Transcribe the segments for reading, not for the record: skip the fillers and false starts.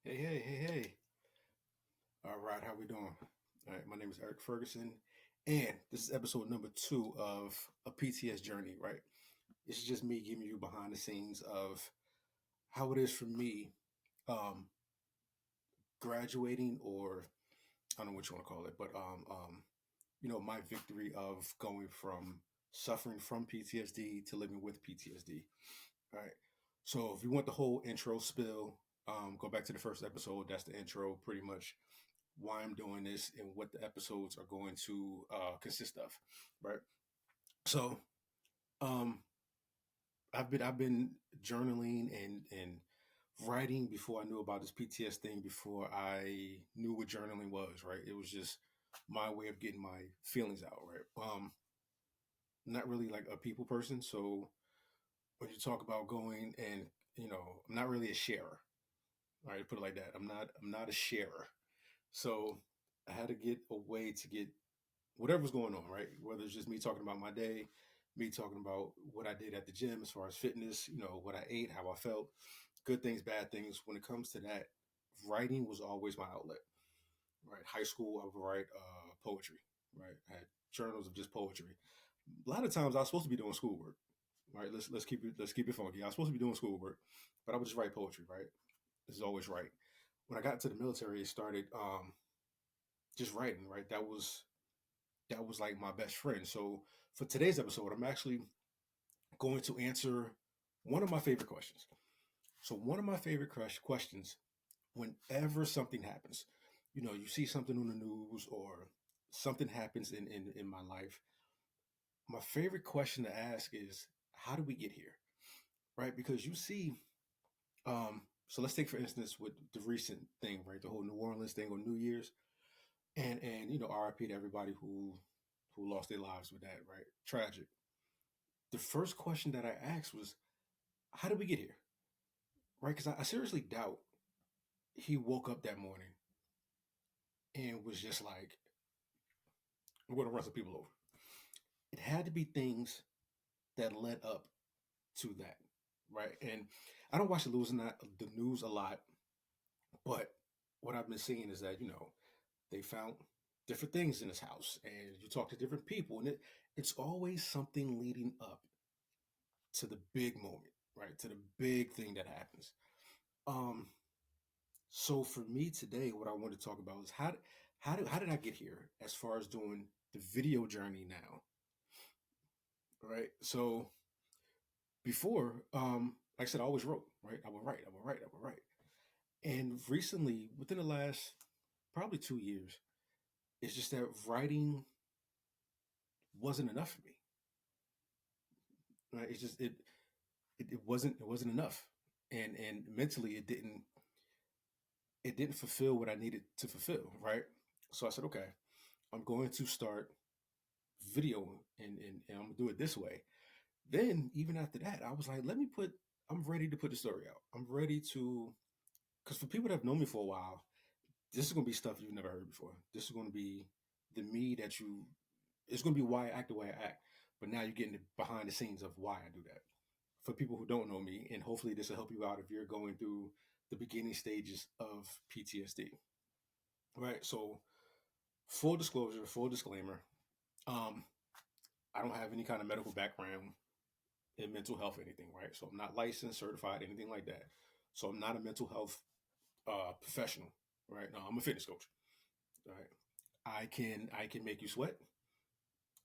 Hey, hey, hey, hey. All right, how we doing? All right, my name is Eric Ferguson, and this is episode number two of a PTS journey, right? This is just me giving you behind the scenes of how it is for me um, graduating, or I don't know what you want to call it, but my victory of going from suffering from PTSD to living with PTSD. All right. So if you want the whole intro spill, go back to the first episode. That's the intro, pretty much why I'm doing this and what the episodes are going to consist of, right? So, um, I've been journaling and writing before I knew about this PTS thing. Before I knew what journaling was, right? It was just my way of getting my feelings out, right? Not really like a people person, so when you talk about going and I'm not really a sharer. All right, put it like that. I'm not a sharer. So I had to get a way to get whatever's going on, right? Whether it's just me talking about my day, me talking about what I did at the gym as far as fitness, what I ate, how I felt, good things, bad things. When it comes to that, writing was always my outlet, right? High school, I would write poetry, right? I had journals of just poetry. A lot of times I was supposed to be doing schoolwork, right? Let's keep it funky. I was supposed to be doing schoolwork, but I would just write poetry, right? This is always right. When I got to the military, it started just writing, right? That was like my best friend. So for today's episode, I'm actually going to answer one of my favorite questions. So one of my favorite questions, whenever something happens, you see something on the news or something happens in my life, my favorite question to ask is, how do we get here? Right? Because you see, so let's take for instance with the recent thing, right? The whole New Orleans thing on New Year's. And RIP to everybody who lost their lives with that, right? Tragic. The first question that I asked was, how did we get here? Right? Because I seriously doubt he woke up that morning and was just like, we're going to run some people over. It had to be things that led up to that, right? And I don't watch the news a lot, but what I've been seeing is that they found different things in his house, and you talk to different people, and it's always something leading up to the big moment, right? To the big thing that happens. Um, So for me today, what I want to talk about is how did I get here as far as doing the video journey now, right? So before, like I said, I always wrote, right? I would write, I would write, I would write. And recently, within the last probably 2 years, it's just that writing wasn't enough for me, right? It wasn't enough, and mentally it didn't fulfill what I needed to fulfill, right? So I said, okay, I'm going to start video and I'm gonna do it this way. Then even after that, I was like, I'm ready to put the story out. I'm ready to, because for people that have known me for a while, this is gonna be stuff you've never heard before. This is gonna be the me that you. It's gonna be why I act the way I act. But now you're getting the behind the scenes of why I do that. For people who don't know me, and hopefully this will help you out if you're going through the beginning stages of PTSD. Right. So full disclosure, full disclaimer. Um, I don't have any kind of medical background in mental health or anything, right? So I'm not licensed, certified, anything like that. So I'm not a mental health professional, right? No, I'm a fitness coach, right? I can make you sweat.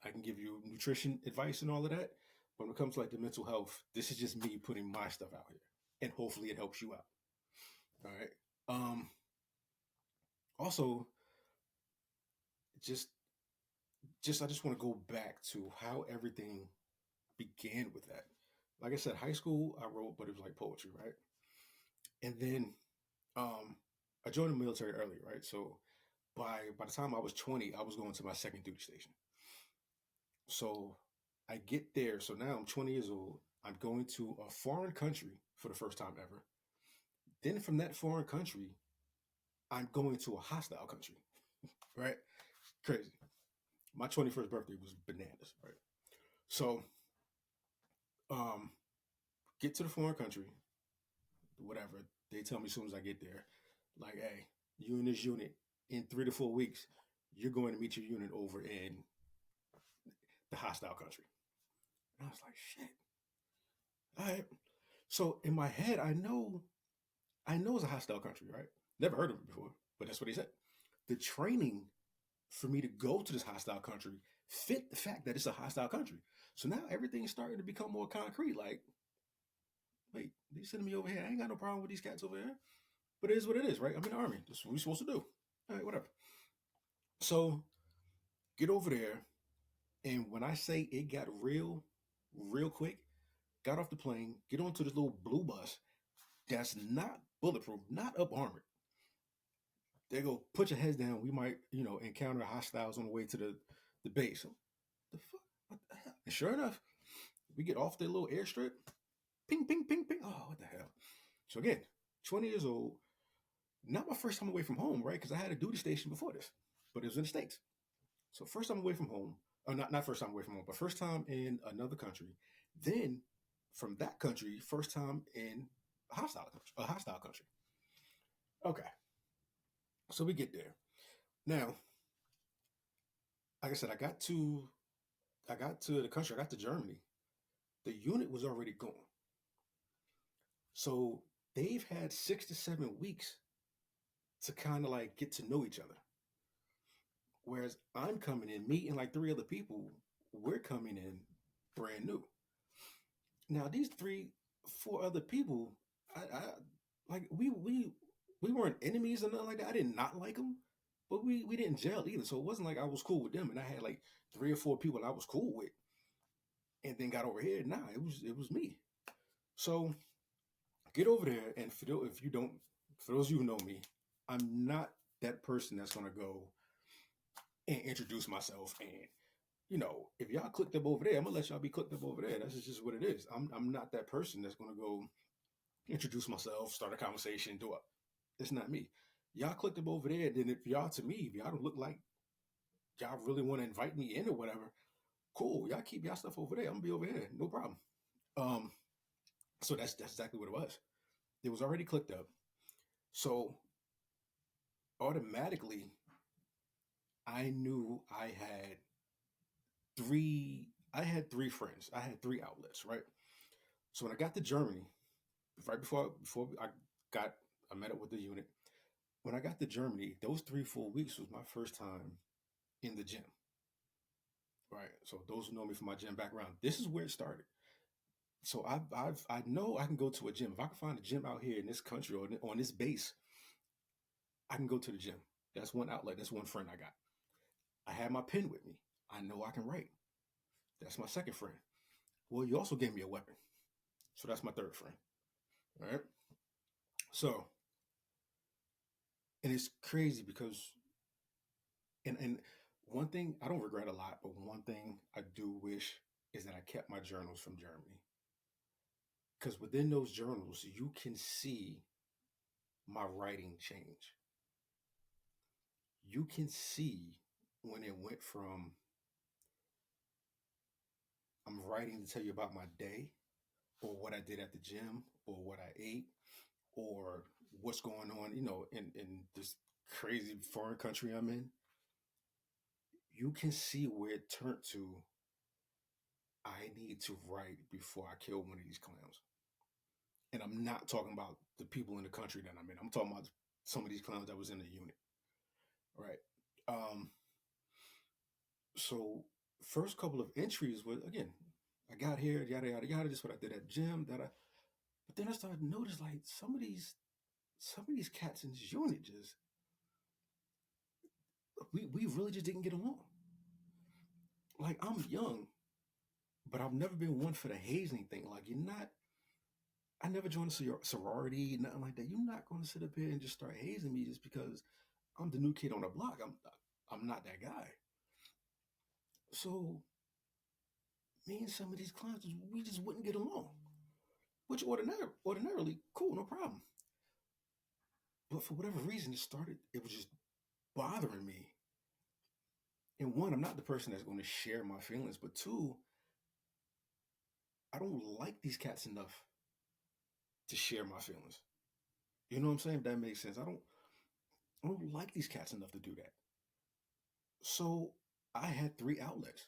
I can give you nutrition advice and all of that. But when it comes to like the mental health, this is just me putting my stuff out here, and hopefully it helps you out. All right. Um. Also, just I just want to go back to how everything began with that. Like I said, high school I wrote, but it was like poetry, right? And then um, I joined the military early, right? So by the time I was 20, I was going to my second duty station. So I get there. So now I'm 20 years old. I'm going to a foreign country for the first time ever. Then from that foreign country, I'm going to a hostile country, right? Crazy. My 21st birthday was bananas, right? So um, get to the foreign country, whatever. They tell me as soon as I get there. Like, hey, you in this unit in 3 to 4 weeks, you're going to meet your unit over in the hostile country. And I was like, shit. All right. So in my head, I know it's a hostile country, right? Never heard of it before, but that's what he said. The training for me to go to this hostile country fit the fact that it's a hostile country. So now everything's starting to become more concrete. Like, wait, they sending me over here. I ain't got no problem with these cats over here. But it is what it is, right? I'm in the army. That's what we're supposed to do. All right, whatever. So get over there. And when I say it got real quick, got off the plane, get onto this little blue bus that's not bulletproof, not up armored. They go, put your heads down. We might, encounter hostiles on the way to the base. So, the fuck? What the hell? And sure enough, we get off their little airstrip. Ping, ping, ping, ping. Oh, what the hell? So again, 20 years old, not my first time away from home, right? Because I had a duty station before this, but it was in the States. So first time away from home, or not first time away from home, but first time in another country. Then from that country, first time in a hostile country. Okay, so we get there. Now, like I said, I got to the country, I got to Germany. The unit was already gone. So they've had 6 to 7 weeks to kind of like get to know each other. Whereas I'm coming in, me and like three other people, we're coming in brand new. Now these three, four other people, I like we weren't enemies or nothing like that. I did not like them, but we didn't gel either. So it wasn't like I was cool with them, and I had like 3 or 4 people I was cool with, and then got over here. Nah, it was me. So get over there, and if you don't, for those of you who know me, I'm not that person that's gonna go and introduce myself and if y'all clicked up over there, I'm gonna let y'all be clicked up over there. That's just what it is. I'm not that person that's gonna go introduce myself, start a conversation, do it. It's not me. Y'all clicked up over there, then if y'all to me, if y'all don't look like y'all really want to invite me in or whatever, cool. Y'all keep y'all stuff over there. I'm gonna be over here, no problem. Um, so that's exactly what it was. It was already clicked up. So automatically, I knew I had three friends. I had three outlets, right? So when I got to Germany, right before I met up with the unit. When I got to Germany, those 3 4 weeks was my first time in the gym. Right. So those who know me from my gym background, this is where it started. So I know I can go to a gym. If I can find a gym out here in this country or on this base, I can go to the gym. That's one outlet. That's one friend I got. I had my pen with me. I know I can write. That's my second friend. Well, you also gave me a weapon. So that's my third friend. All right. So, and it's crazy because, and one thing I don't regret a lot, but one thing I do wish is that I kept my journals from Germany. Because within those journals, you can see my writing change. You can see when it went from I'm writing to tell you about my day or what I did at the gym or what I ate or what's going on, in this crazy foreign country I'm in. You can see where it turned to I need to write before I kill one of these clowns. And I'm not talking about the people in the country that I'm in. I'm talking about some of these clowns that was in the unit. Right. Um, so first couple of entries were again, I got here, yada yada yada, just what I did at the gym, that I but then I started to notice like some of these cats in this unit just we really just didn't get along. Like I'm young, but I've never been one for the hazing thing. Like you're not I never joined a sorority, nothing like that. You're not going to sit up here and just start hazing me just because I'm the new kid on the block. I'm not that guy. So me and some of these clowns, we just wouldn't get along. Which ordinarily, cool, no problem. But for whatever reason, it was just bothering me. And one, I'm not the person that's going to share my feelings. But two, I don't like these cats enough to share my feelings. You know what I'm saying? If that makes sense. I don't. I don't like these cats enough to do that. So I had three outlets.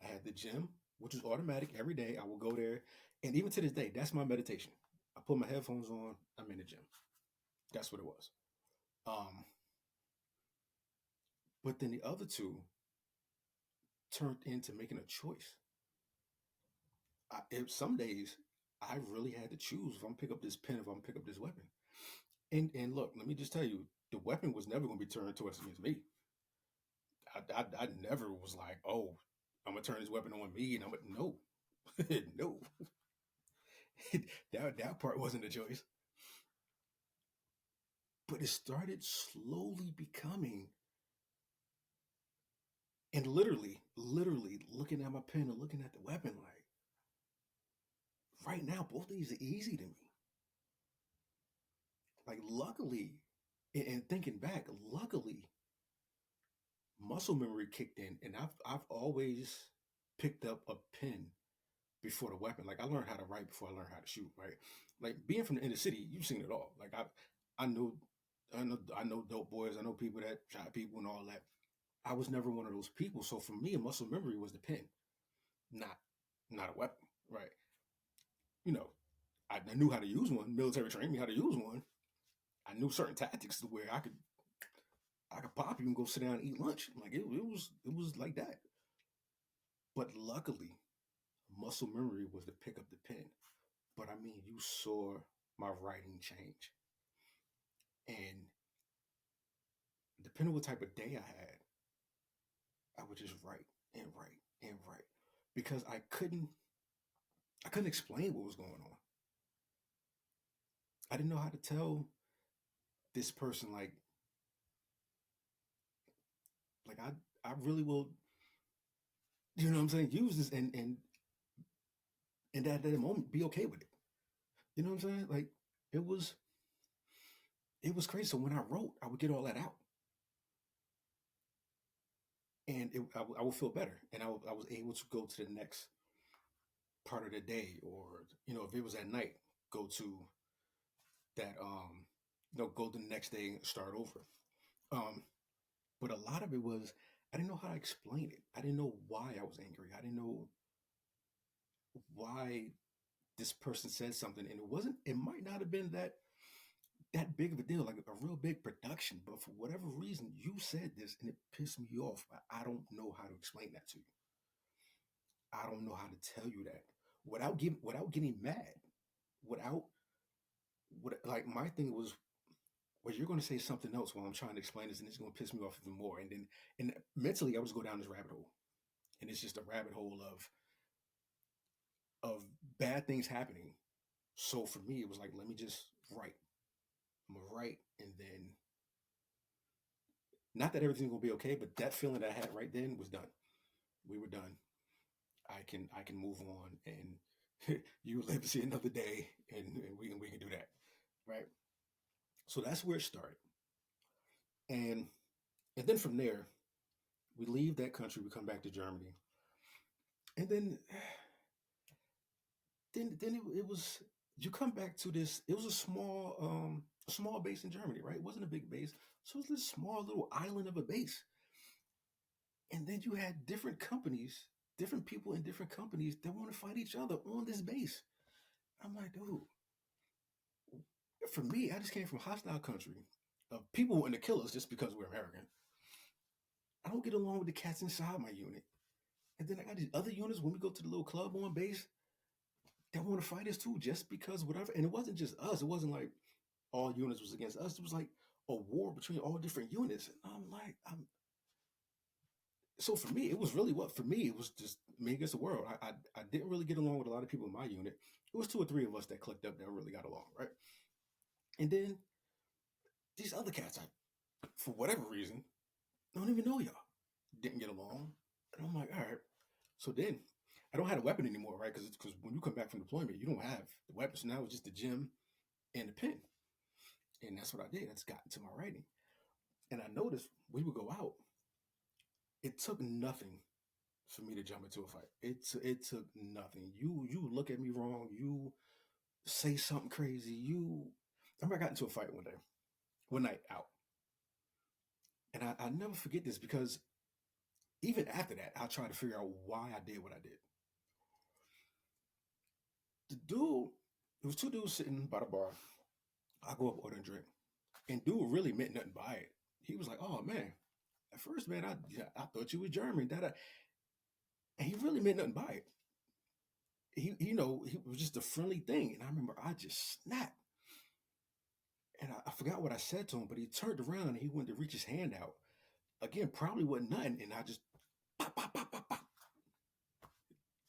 I had the gym, which is automatic every day. I will go there. And even to this day, that's my meditation. I put my headphones on, I'm in the gym. That's what it was. Um, but then the other two turned into making a choice. Some days I really had to choose if I'm gonna pick up this pen, if I'm gonna pick up this weapon. And look, let me just tell you, the weapon was never gonna be turned towards against me. I never was like, oh, I'm gonna turn this weapon on me, and I'm gonna no, no, that part wasn't a choice. But it started slowly becoming, and literally looking at my pen and looking at the weapon, like right now, both of these are easy to me. Like luckily, and thinking back, luckily, muscle memory kicked in, and I've always picked up a pen before the weapon. Like I learned how to write before I learned how to shoot. Right, like being from the inner city, you've seen it all. Like I know, I know dope boys. I know people that shot people and all that. I was never one of those people. So for me, muscle memory was the pen, not not a weapon. Right, you know, I knew how to use one. Military trained me how to use one. I knew certain tactics to where I could pop you and go sit down and eat lunch. Like it was like that. But luckily, muscle memory was to pick up the pen. But I mean, you saw my writing change. And depending on what type of day I had, I would just write and write and write. Because I couldn't explain what was going on. I didn't know how to tell this person like I really will, you know what I'm saying, use this and at that moment be okay with it. You know what I'm saying? Like it was it was crazy. So when I wrote, I would get all that out, and I would feel better, and I was able to go to the next part of the day, or if it was at night, go to that go the next day and start over. Um, but a lot of it was I didn't know how to explain it. I didn't know why I was angry. I didn't know why this person said something, and it wasn't. It might not have been that big of a deal, like a real big production. But for whatever reason, you said this, and it pissed me off. But I don't know how to explain that to you. I don't know how to tell you that without getting mad, without like my thing was, well, you're going to say something else while I'm trying to explain this, and it's going to piss me off even more. And mentally, I was go down this rabbit hole, and it's just a rabbit hole of bad things happening. So for me, it was like, let me just write. I'm gonna write, and then not that everything's gonna be okay, but that feeling that I had right then was done. We were done. I can move on, and you live to see another day, and we can do that, right? So that's where it started, and and then from there, we leave that country, we come back to Germany, and then it was you come back to this. It was a small base in Germany, right? It wasn't a big base, so it was this small little island of a base, and then you had different companies, different people in different companies that want to fight each other on this base. I'm like, dude, for me, I just came from a hostile country of people wanting to kill us just because we're American. I don't get along with the cats inside my unit. And then I got these other units when we go to the little club on base that want to fight us too, just because whatever. And it wasn't just us. It wasn't like all units was against us. It was like a war between all different units. And I'm like, so for me, it was really what for me it was just me against the world. I didn't really get along with a lot of people in my unit. It was two or three of us that clicked up that really got along, right? And then these other cats, for whatever reason, I don't even know y'all. Didn't get along, and I'm like, all right. So then I don't have a weapon anymore, right? Because when you come back from deployment, you don't have the weapons. So now it's just the gym and the pen, and that's what I did. I just got into my writing, and I noticed we would go out. It took nothing for me to jump into a fight. It took nothing. You look at me wrong. You say something crazy. I remember I got into a fight one day, one night out. And I never forget this because even after that, I tried to figure out why I did what I did. The dude, it was two dudes sitting by the bar. I go up, order a drink. And dude really meant nothing by it. He was like, "Oh man, at first, man, I thought you were German." Da, da. And he really meant nothing by it. He was just a friendly thing. And I remember I just snapped. And I forgot what I said to him, but he turned around and he went to reach his hand out. Again, probably wasn't nothing. And I just pop, pop, pop, pop, pop.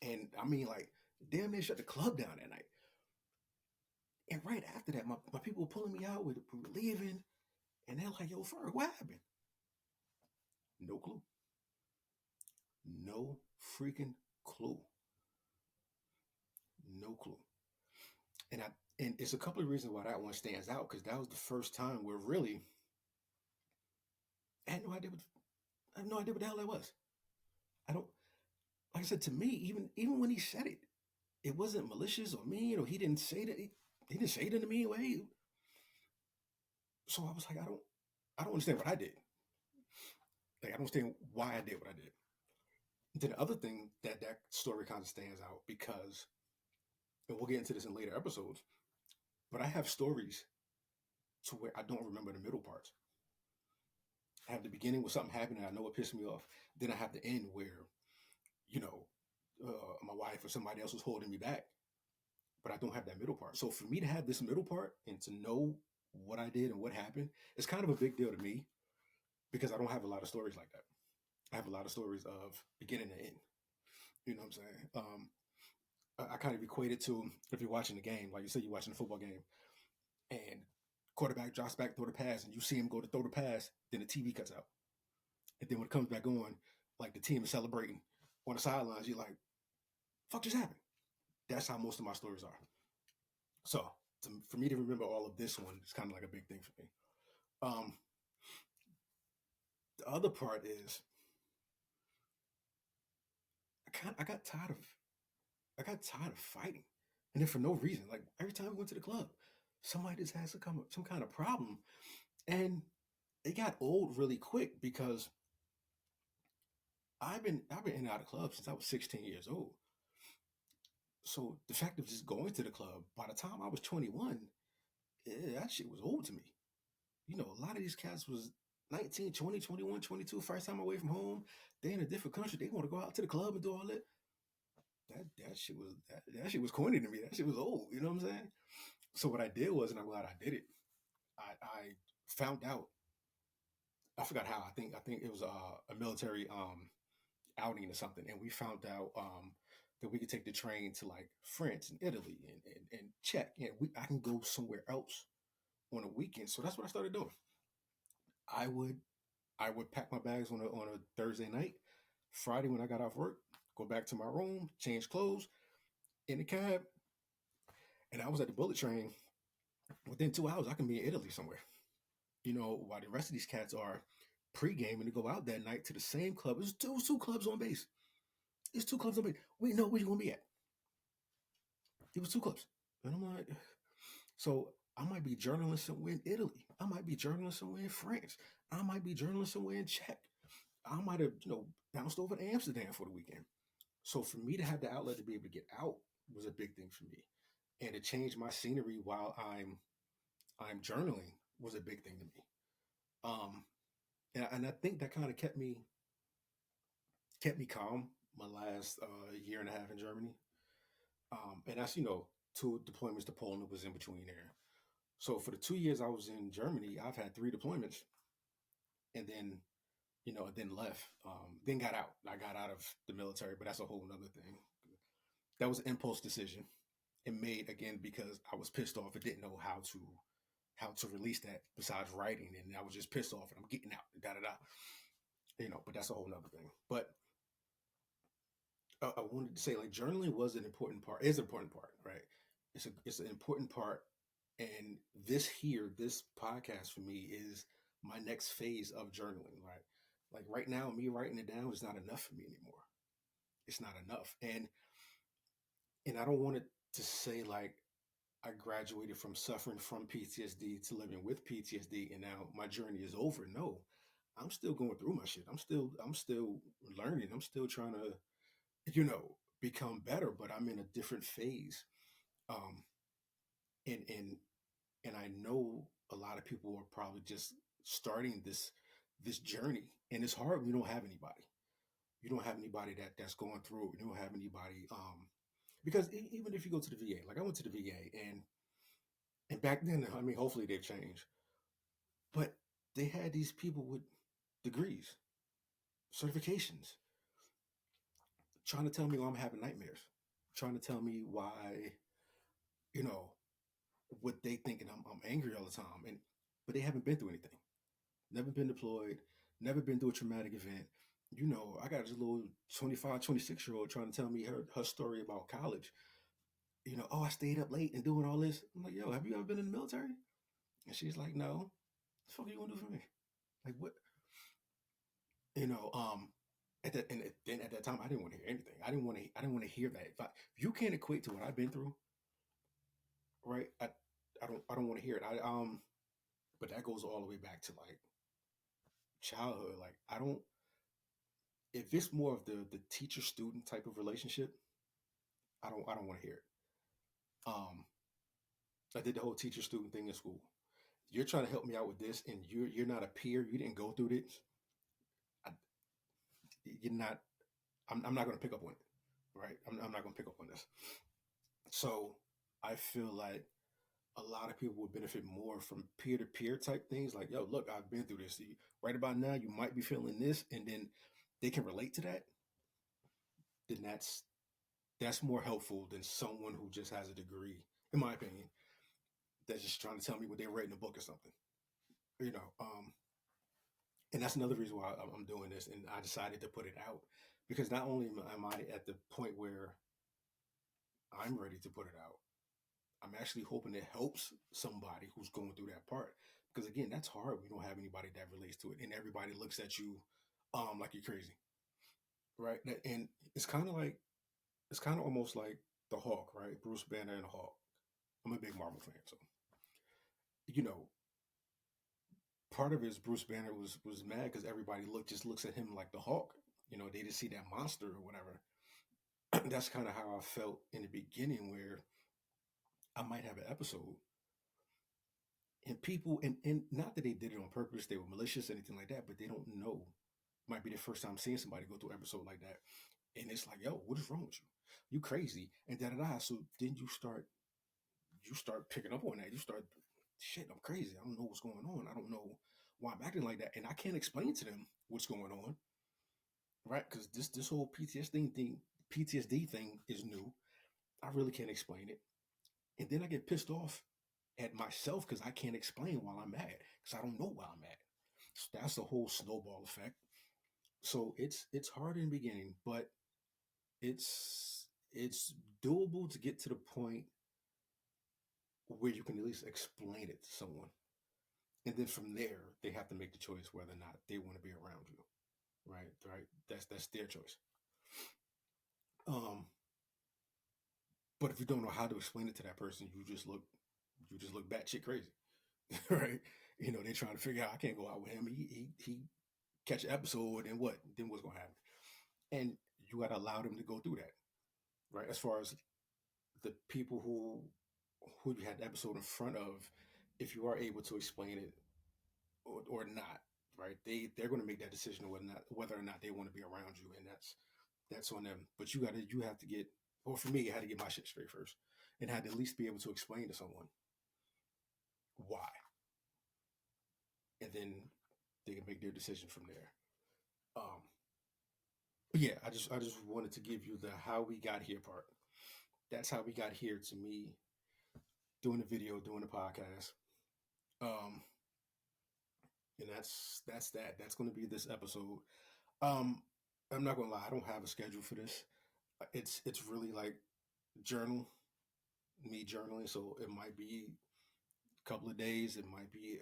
And I mean, like, damn near shut the club down that night. And right after that, my people were pulling me out, we were leaving, and they're like, "Yo, Ferg, what happened?" No clue. No freaking clue. No clue. And it's a couple of reasons why that one stands out because that was the first time where really I had no idea what I have no idea what the hell that was. I don't like I said to me, even when he said it, it wasn't malicious or mean, or he didn't say that he didn't say it in a mean way. So I was like, I don't understand what I did. Like I don't understand why I did what I did. Then the other thing that story kind of stands out because, and we'll get into this in later episodes, but I have stories to where I don't remember the middle parts. I have the beginning where something happened and I know it pissed me off. Then I have the end where, you know, my wife or somebody else was holding me back, but I don't have that middle part. So for me to have this middle part and to know what I did and what happened, it's kind of a big deal to me because I don't have a lot of stories like that. I have a lot of stories of beginning to end. You know what I'm saying? I kind of equate it to if you're watching the game, like you say, you're watching a football game, and quarterback drops back, throw the pass, and you see him go to throw the pass, then the TV cuts out, and then when it comes back on, like the team is celebrating on the sidelines, you're like, "Fuck just happened." That's how most of my stories are. So for me to remember all of this one is kind of like a big thing for me. Um, the other part is I got tired of fighting, and then for no reason. Like every time we went to the club, somebody just had some kind of problem, and it got old really quick because I've been in and out of clubs since I was 16 years old. So the fact of just going to the club, by the time I was 21, that shit was old to me. A lot of these cats was 19, 20, 21, 22, first time away from home. They in a different country. They want to go out to the club and do all that. That shit was corny to me. That shit was old. You know what I'm saying? So what I did was, and I'm glad I did it. I found out. I forgot how. I think it was a military outing or something, and we found out that we could take the train to like France and Italy and Czech, and I can go somewhere else on a weekend. So that's what I started doing. I would I would pack my bags on a Thursday night. Friday when I got off work, go back to my room, change clothes in the cab, and I was at the bullet train. Within 2 hours, I can be in Italy somewhere. While the rest of these cats are pre-gaming to go out that night to the same club. It was two clubs on base. It's two clubs on base. We know where you're gonna be at. It was two clubs, and I'm like, so I might be journaling somewhere in Italy. I might be journaling somewhere in France. I might be journaling somewhere in Czech. I might have, bounced over to Amsterdam for the weekend. So for me to have the outlet to be able to get out was a big thing for me, and to change my scenery while I'm journaling was a big thing to me. Um, and I think that kind of kept me calm my last year and a half in Germany. And that's two deployments to Poland was in between there. So for the 2 years I was in Germany, I've had three deployments, and then left. Then got out. I got out of the military, but that's a whole nother thing. That was an impulse decision and made again because I was pissed off and didn't know how to release that besides writing, and I was just pissed off and I'm getting out. Da da da. But that's a whole nother thing. But I wanted to say like journaling was an important part. Is an important part, right? It's an important part, and this podcast for me is my next phase of journaling, right? Like right now, me writing it down is not enough for me anymore. It's not enough, and I don't want it to say like I graduated from suffering from PTSD to living with PTSD, and now my journey is over. No, I'm still going through my shit. I'm still learning. I'm still trying to, you know, become better, but I'm in a different phase. Um, and and and I know a lot of people are probably just starting this journey, and it's hard when you don't have anybody. You don't have anybody that's going through it. You don't have anybody because even if you go to the VA, like I went to the VA, and back then, I mean, hopefully they've changed, but they had these people with degrees, certifications, trying to tell me why I'm having nightmares, trying to tell me why, you know, what they thinking I'm angry all the time, and but they haven't been through anything, never been deployed, never been through a traumatic event. You know, I got this little 25, 26 year old trying to tell me her story about college. You know, oh, I stayed up late and doing all this. I'm like, yo, have you ever been in the military? And she's like, no. What the fuck are you gonna do for me? Like what? You know, then at that time I didn't want to hear anything. I didn't want to hear that. If you can't equate to what I've been through, right? I don't want to hear it. But that goes all the way back to like childhood. Like I don't if it's more of the teacher student type of relationship, I don't want to hear it. Um, I did the whole teacher student thing in school. You're trying to help me out with this, and you're not a peer. You didn't go through this. I, you're not. I'm not going to pick up on it, right? I'm not going to pick up on this. So I feel like a lot of people would benefit more from peer to peer type things. Like, yo, look, I've been through this. Right about now, you might be feeling this, and then they can relate to that. Then that's more helpful than someone who just has a degree, in my opinion, that's just trying to tell me what they read in a book or something. You know, and that's another reason why I'm doing this, and I decided to put it out because not only am I at the point where I'm ready to put it out, I'm actually hoping it helps somebody who's going through that part. Because again, that's hard. We don't have anybody that relates to it, and everybody looks at you, like you're crazy, right? And it's kind of almost like the Hulk, right? Bruce Banner and the Hulk. I'm a big Marvel fan, so you know, part of it is Bruce Banner was mad because everybody just looks at him like the Hulk. You know, they just see that monster or whatever. That's kind of how I felt in the beginning, where I might have an episode and people and not that they did it on purpose, they were malicious, anything like that, but they don't know. Might be the first time seeing somebody go through an episode like that, and it's like, yo, what is wrong with you? You crazy and da da da. So then you start picking up on that. You start, shit, I'm crazy. I don't know what's going on. I don't know why I'm acting like that, and I can't explain to them what's going on, right? Because this whole PTSD thing is new. I really can't explain it, and then I get pissed off at myself because I can't explain why I'm mad because I don't know why I'm mad. So that's the whole snowball effect. So it's hard in the beginning, but it's doable to get to the point where you can at least explain it to someone. And then from there, they have to make the choice whether or not they want to be around you. Right? Right. That's their choice. Um, but if you don't know how to explain it to that person, you just look batshit crazy. Right? You know, they're trying to figure out I can't go out with him. He catch an episode and what? Then what's gonna happen? And you gotta allow them to go through that. Right? As far as the people who you had the episode in front of, if you are able to explain it or not, right? They're going to make that decision whether or not they want to be around you, and that's on them. But you have to get, or for me, I had to get my shit straight first, and had to at least be able to explain to someone why, and then they can make their decision from there. Um, but yeah, I just wanted to give you the how we got here part. That's how we got here to me doing the video, doing the podcast. Um, and that's that. That's going to be this episode. Um, I'm not gonna lie, I don't have a schedule for this. It's really like journal me journaling, so it might be a couple of days. It might be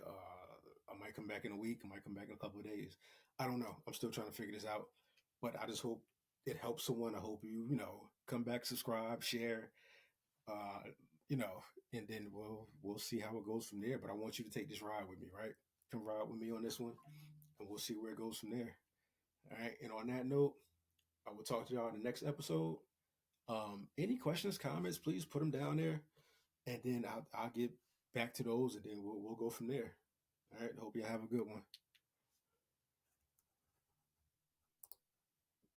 I might come back in a week. I might come back in a couple of days. I don't know. I'm still trying to figure this out, but I just hope it helps someone. I hope you come back, subscribe, share, uh, you know, and then we'll see how it goes from there. But I want you to take this ride with me, right? Come ride with me on this one. and we'll see where it goes from there. All right. And on that note, I will talk to y'all in the next episode. Any questions, comments, please put them down there, and then I'll get back to those, and then we'll go from there. All right. Hope you have a good one.